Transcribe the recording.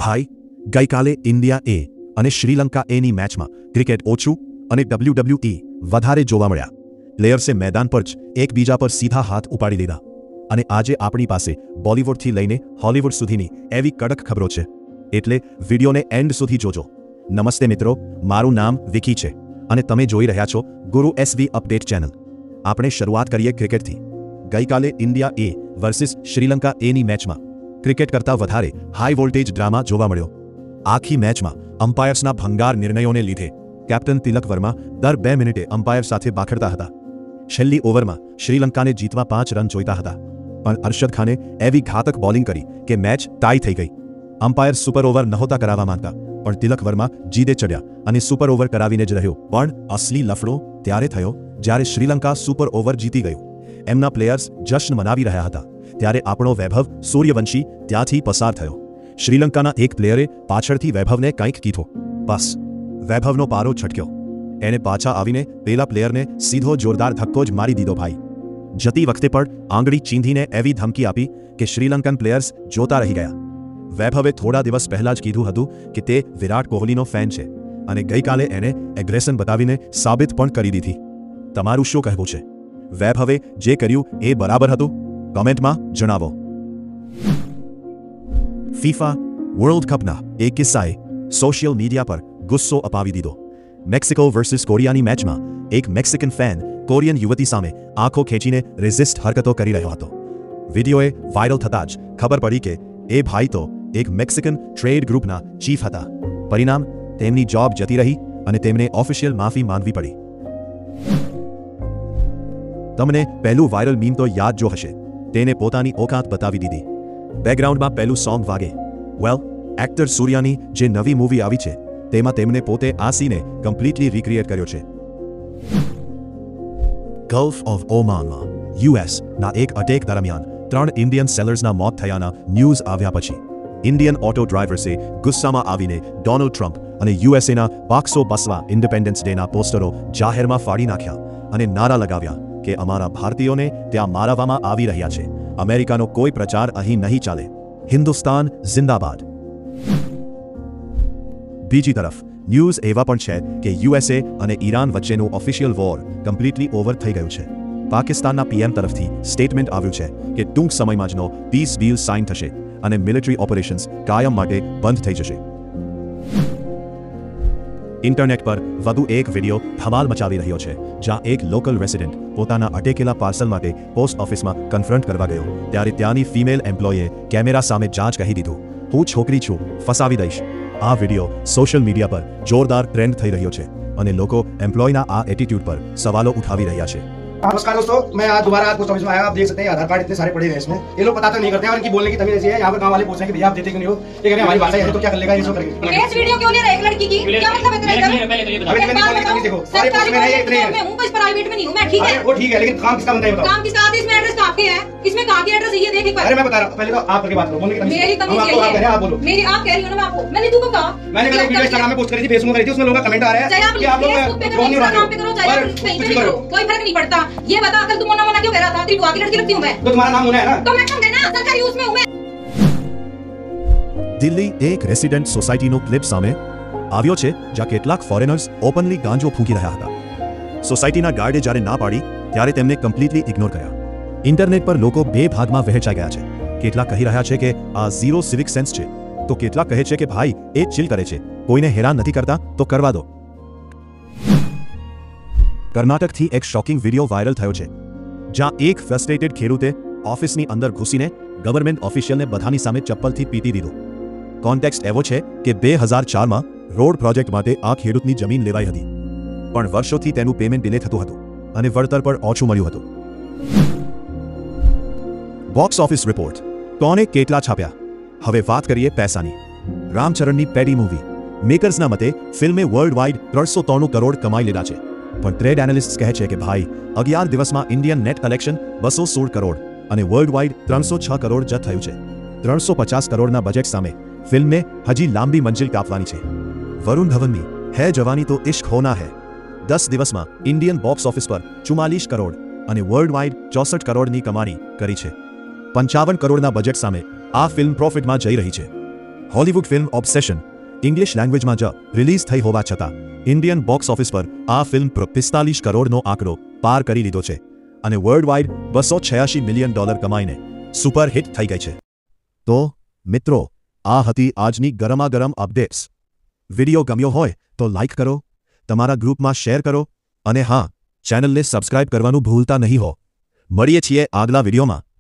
ભાઈ, ગઈકાલે ઇન્ડિયા એ અને શ્રીલંકા એની મેચમાં ક્રિકેટ ઓછું અને WWE વધારે જોવા મળ્યા. પ્લેયર્સે મેદાન પર જ એકબીજા પર સીધા હાથ ઉપાડી લીધા. અને આજે આપણી પાસે બોલિવૂડથી લઈને હોલિવૂડ સુધીની એવી કડક ખબરો છે, એટલે વિડીયોને એન્ડ સુધી જોજો. નમસ્તે મિત્રો, મારું નામ વિકી છે અને તમે જોઈ રહ્યા છો ગુરુ SV અપડેટ ચેનલ. આપણે શરૂઆત કરીએ ક્રિકેટથી. ગઈકાલે ઇન્ડિયા એ વર્સિસ શ્રીલંકા એની મેચમાં ક્રિકેટ કરતાં વધારે હાઈ વોલ્ટેજ ડ્રામા જોવા મળ્યો. આખી મેચમાં અમ્પાયર્સના ભંગાર નિર્ણયોને લીધે કેપ્ટન તિલક વર્મા દર 2 મિનિટે અમ્પાયર સાથે બાખડતા હતા. છેલ્લી ઓવરમાં શ્રીલંકાને જીતવા 5 રન જોઈતા હતા, પણ અરશદ ખાને એવી ઘાતક બોલિંગ કરી કે મેચ ટાઈ થઈ ગઈ. અમ્પાયર સુપર ઓવર નહોતા કરાવવા માંગતા, પણ તિલક વર્મા જીદે ચડ્યા અને સુપર ઓવર કરાવીને જ રહ્યો. પણ અસલી લફડો ત્યારે થયો જ્યારે શ્રીલંકા સુપર ઓવર જીતી ગયું. એમના પ્લેયર્સ જશ્ન મનાવી રહ્યા હતા ત્યારે આપણો વૈભવ સૂર્યવંશી ત્યાંથી પસાર થયો. શ્રીલંકાના એક પ્લેયરે પાછળથી વૈભવને કંઈક કીધું. બસ વૈભવનો પારો છટક્યો. એણે પાછા આવીને પેલા પ્લેયરને સીધો જોરદાર ધક્કો જ મારી દીધો. ભાઈ, જતી વખતે પણ આંગળી ચીંધીને એવી ધમકી આપી કે શ્રીલંકન પ્લેયર્સ જોતા રહી ગયા. વૈભવે થોડા દિવસ પહેલા જ કીધું હતું કે તે વિરાટ કોહલીનો ફેન છે અને ગઈકાલે એને એગ્રેશન બતાવીને સાબિત પણ કરી દીધી. તમારું શું કહેવું છે? વૈભવે જે કર્યું એ બરાબર હતું? કમેન્ટમાં જણાવો. ફીફા વર્લ્ડ કપના એક કિસ્સાએ સોશિયલ મીડિયા પર ગુસ્સો અપાવી દીધો. મેક્સિકો વર્સિસ કોરિયાની મેચમાં એક મેક્સિકન ફેન કોરિયન યુવતી સામે આંખો ખેંચીને રેઝિસ્ટ હરકતો કરી રહ્યો હતો. વિડીયોએ વાયરલ થતાં જ ખબર પડી કે એ ભાઈ તો એક મેક્સિકન ટ્રેડ ગ્રુપના ચીફ હતા. પરિણામ, તેમની જોબ જતી રહી અને તેમને ઓફિશિયલ માફી માંગવી પડી. તમને પહેલું વાયરલ મીમ તો યાદ જો હશે. તેને પોતાની ઓકાત બતાવી દીધી. બેકગ્રાઉન્ડમાં પહેલું સોંગ વાગે. વેલ, એક્ટર સૂર્યાની જે નવી મૂવી આવી છે તેમાં તેમને પોતે આ સીને કમ્પ્લીટલી રિક્રિએટ કર્યો છે. ગલ્ફ ઓફ ઓમાનમાં યુએસના એક અટેક દરમિયાન 3 ઇન્ડિયન સેલર્સના મોત થયાના ન્યૂઝ આવ્યા પછી ઇન્ડિયન ઓટો ડ્રાઈવર્સે ગુસ્સામાં આવીને ડોનાલ્ડ ટ્રમ્પ અને યુએસએના 500 ઇન્ડિપેન્ડન્સ ડેના પોસ્ટરો જાહેરમાં ફાડી નાખ્યા અને નારા લગાવ્યા કે અમારા ભારતીયોને ત્યાં મારવામાં આવી રહ્યા છે. અમેરિકાનો કોઈ પ્રચાર અહીં નહીં ચાલે. હિન્દુસ્તાન જિંદાબાદ. બીજી તરફ ન્યૂઝ એવા પણ છે કે યુએસએ અને ઈરાન વચ્ચેનું ઓફિશિયલ વોર કમ્પ્લીટલી ઓવર થઈ ગયું છે. પાકિસ્તાનના PM તરફથી સ્ટેટમેન્ટ આવ્યું છે કે ટૂંક સમયમાં જનો પીસ ડીલ સાઇન થશે અને મિલિટરી ઓપરેશન્સ કાયમ માટે બંધ થઈ જશે. ઇન્ટરનેટ પર વધુ એક વિડીયો ધમાલ મચાવી રહ્યો છે, જ્યાં એક લોકલ રેસિડેન્ટ પોતાના અટેકેલા પાર્સલ માટે પોસ્ટ ઓફિસમાં કન્ફ્રન્ટ કરવા ગયો ત્યારે ત્યાંની ફિમેલ એમ્પ્લોયે કેમેરા સામે જાંચ કહી દીધું, હું છોકરી છું, ફસાવી દઈશ. આ વિડીયો સોશિયલ મીડિયા પર જોરદાર ટ્રેન્ડ થઈ રહ્યો છે અને લોકો એમ્પ્લોયના આ એટીટ્यूड पर सवालों उठावी રહ્યા છે. नमस्कार दोस्तों, मैं आज दोबारा पोस्ट ऑफिस में आया. आप देख सकते हैं आधार कार्ड इतने सारे पड़े हैं इसमें. ये लोग पता तो नहीं करते हैं और इनकी बोलने की तमीज ऐसी है. यहाँ पर गांव वाले पूछ रहे हैं कि भैया आप देते क्यों नहीं हो? ये कह रहे हैं हमारी भाषा है तो क्या कर लेगा, ये सब करेंगे. केस वीडियो क्यों ले रहा है एक लड़की की? क्या मतलब है तेरा? देखो सरकारी में मैं हूं, कोई प्राइवेट में नहीं हूं मैं, ठीक है? वो ठीक है, लेकिन काम किसका बनता है बताओ. काम किसका? आदेश में एड्रेस आपके है, इसमें कहां की एड्रेस है ये देख एक बार. अरे मैं बता रहा हूं, पहले तो आप करके बात करो. बोलने की तमीज मेरी तमीज आप कह रहे हैं, आप बोलो. मेरी आप कह रही हो ना, मैं आपको मैंने तुमको कहा. मैंने कल वीडियो इंस्टाग्राम में पोस्ट करी थी, फेसबुक में करी थी, उसमें लोगों का कमेंट आ रहा है कि आप लोग ड्रोन नहीं उड़ाते हो. पे करो, चाहे कहीं पे करो, कोई फर्क नहीं पड़ता. ये बता कल तुम मना क्यों कह रहा था? तेरी बुआ की लड़की लगती हूं मैं, तो तुम्हारा नाम होना है ना. तो मैं समझे ना, सरकारी यूज में हूं मैं. દિલ્હી એક રેસિડેન્ટ સોસાયટીનો ક્લિપ સામે આવ્યો છે, જ્યાં કેટલાક ફોરેનર્સ ઓપનલી ગાંજો ફૂંકી રહ્યા હતા. સોસાયટીના ગાર્ડે જ્યારે ના પાડી ત્યારે તેમને કમ્પ્લીટલી ઇગ્નોર કર્યા. ઇન્ટરનેટ પર લોકો બે ભાગમાં વહેંચાઈ ગયા છે. કેટલાક કહી રહ્યા છે કે આ ઝીરો સિવિક સેન્સ છે, તો કેટલાક કહે છે કે ભાઈ એ ચિલ કરે છે, કોઈને હેરાન નથી કરતા તો કરવા દો. કર્ણાટકથી એક શોકિંગ વિડીયો વાયરલ થયો છે, જ્યાં એક ફ્રસ્ટ્રેટેડ ખેડૂતે ઓફિસની અંદર ઘૂસીને ગવર્મેન્ટ ઓફિશિયલને બધાની સામે ચપ્પલથી પીટી દીધો. કોન્ટેક્સ્ટ એવો છે કે 2004માં રોડ પ્રોજેક્ટ માટે આ ખેડૂતની જમીન લેવાઈ હતી, પણ વર્ષોથી તેનું પેમેન્ટ ડિલે થતું હતું અને વળતર પણ ઓછું મળ્યું હતું. બોક્સ ઓફિસ રિપોર્ટ કોને કેટલા છાપ્યા? હવે વાત કરીએ પૈસાની. રામચરણની પેડી મૂવી મેકર્સના મતે ફિલ્મે વર્લ્ડ વાઇડ 393 કરોડ કમાઈ લીધા છે, પણ ટ્રેડ એનાલિસ્ટ કહે છે કે ભાઈ 11 દિવસમાં ઇન્ડિયન નેટ કલેક્શન 216 કરોડ અને વર્લ્ડ વાઇડ 306 કરોડ જ થયું છે. 350 કરોડના બજેટ સામે ફિલ્મને હજી લાંબી મંજિલ કાપવાની છે. વરુણ ધવનની હે જવાની તો ઇશ્ક હોના હૈ 10 દિવસમાં ઇન્ડિયન બોક્સ ઓફિસ પર 44 કરોડ અને વર્લ્ડ વાઇડ 64 કરોડની કમાણી કરી છે. 55 કરોડના બજેટ સામે આ ફિલ્મ પ્રોફિટમાં જઈ રહી છે. હોલિવૂડ ફિલ્મ ઓબ્સેશન ઇંગ્લિશ લેંગ્વેજમાં જ રિલીઝ થઈ હોવા છતાં ઇન્ડિયન બોક્સ ઓફિસ પર આ ફિલ્મ 45 કરોડનો આંકડો પાર કરી લીધો છે અને વર્લ્ડ વાઇડ $286 મિલિયન કમાઈને સુપરહિટ થઈ ગઈ છે. તો મિત્રો, આ હતી આજની ગરમાગરમ અપડેટ્સ. વિડિયો ગમ્યો હોય તો લાઇક કરો, તમારા ગ્રુપમાં શેર કરો અને હા, ચેનલને સબસ્ક્રાઇબ કરવાનું ભૂલતા નહીં હો. મળીએ છીએ આગલા વિડિયોમાં.